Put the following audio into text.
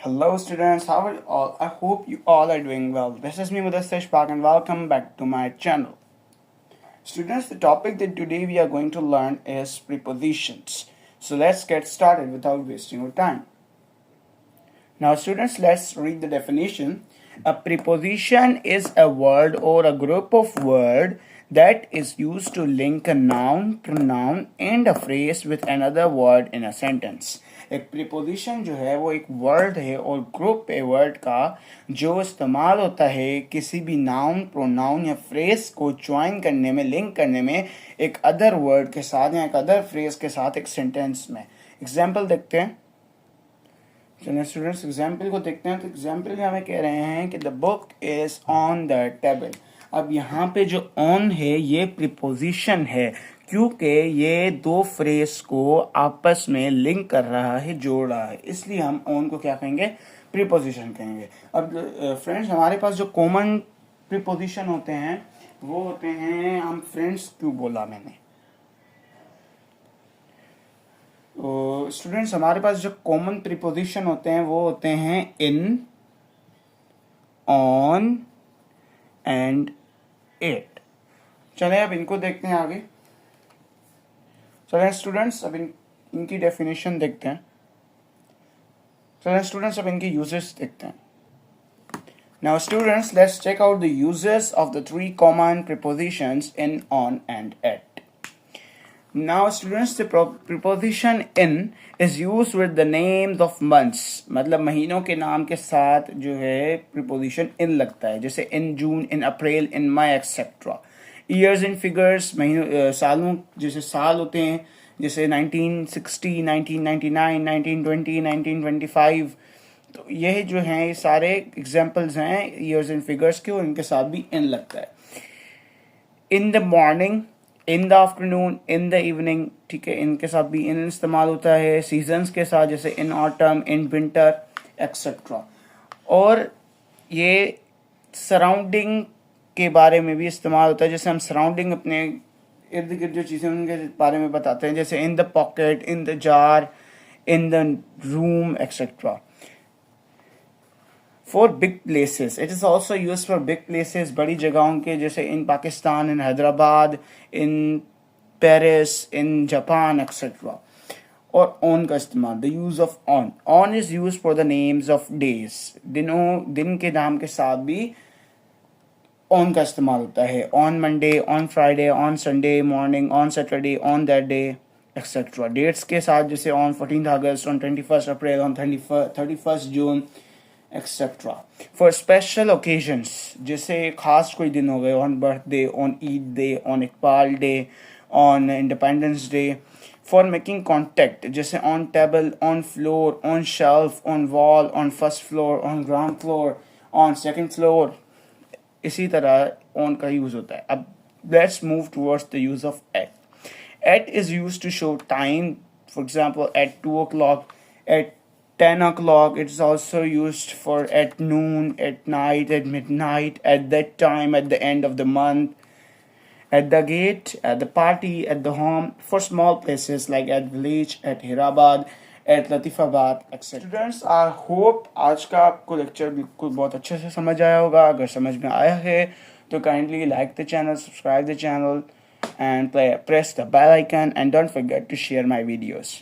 Hello students, how are you all? I hope you all are doing well. This is me Mudassir Ishfaq and welcome back to my channel. Students, the topic that today we are going to learn is prepositions. So let's get started without wasting our time. Now students, let's read the definition. A preposition is a word or a group of words that is used to link a noun, pronoun and a phrase with another word in a sentence. एक preposition जो है वो एक word है और group है word का जो इस्तेमाल होता है किसी भी नाउन प्रोनाउन या फ्रेज को ज्वाइन करने में लिंक करने में एक अदर वर्ड के साथ या एक अदर फ्रेज के साथ एक सेंटेंस में. एग्जाम्पल देखते हैं. चलिए स्टूडेंट्स एग्जाम्पल को देखते हैं. तो एग्जाम्पल में हमें कह रहे हैं कि the book is on the table. अब यहाँ पे जो ऑन है ये प्रीपोजिशन है क्योंकि ये दो फ्रेज को आपस में लिंक कर रहा है, जोड़ रहा है, इसलिए हम ऑन को क्या कहेंगे, प्रीपोजिशन कहेंगे. अब फ्रेंड्स हमारे पास जो कॉमन प्रीपोजिशन होते हैं वो होते हैं, हम फ्रेंड्स क्यों बोला मैंने, तो स्टूडेंट्स हमारे पास जो कॉमन प्रीपोजिशन होते हैं वो होते हैं इन, ऑन एंड एट. चलिए अब इनको देखते हैं आगे. चलिए स्टूडेंट्स अब इनकी डेफिनेशन देखते हैं. चलिए स्टूडेंट्स अब इनके यूजेस देखते हैं. Now students, let's check out the uses of the three common prepositions in, on and at. Now students, the preposition in is used with the names of months. मतलब महीनों के नाम के साथ जो है preposition in लगता है, जैसे in June, in April, in May, etc. Years in figures, महीनों सालों, जैसे साल होते हैं, जैसे 1960, 1999, 1920, 1925. तो यह जो हैं ये सारे एग्जाम्पल्स हैं ईयर्स इन फिगर्स के और इनके साथ भी इन लगता है. In the morning, in the afternoon, in the evening, ठीक है, इनके साथ भी इन इस्तेमाल होता है. सीजन्स के साथ जैसे in autumn, in winter etcetera. और ये सराउंडिंग के बारे में भी इस्तेमाल होता है, जैसे हम सराउंडिंग अपने इर्द गिर्द जो चीज़ें उनके बारे में बताते हैं, जैसे in the pocket, in the jar, in the room etcetera. For big places, it is also use for big places, बड़ी जगहों के, जैसे in Pakistan, in Hyderabad, in Paris, in Japan etcetera. और ऑन का इस्तेमाल, the use of on. On is use for the names of days. दिन के नाम के साथ भी ऑन का इस्तेमाल होता है. On Monday, on Friday, on Sunday morning, on Saturday, on that day etcetera. Dates के साथ जैसे ऑन 14 अगस्त, on 21 April, on 31 June etcetera. For special occasions, जैसे खास कोई दिन हो गए, on birthday, on Eid day, on Iqbal day, on independence day. For making contact, जैसे on table, on floor, on shelf, on wall, on first floor, on ground floor, on second floor. इसी तरह on का यूज होता है. अब let's move towards the use of at. At is use to show time. For example at 2 o'clock, at 10 o'clock. It is also used for at noon, at night, at midnight, at that time, at the end of the month, at the gate, at the party, at the home, for small places like at village, at Hirabad, at Latifabad, etc. Students, I hope आज का आपको lecture बिल्कुल बहुत अच्छे से समझ आया होगा. अगर समझ में आया है तो kindly like the channel, subscribe the channel and press the bell icon and don't forget to share my videos.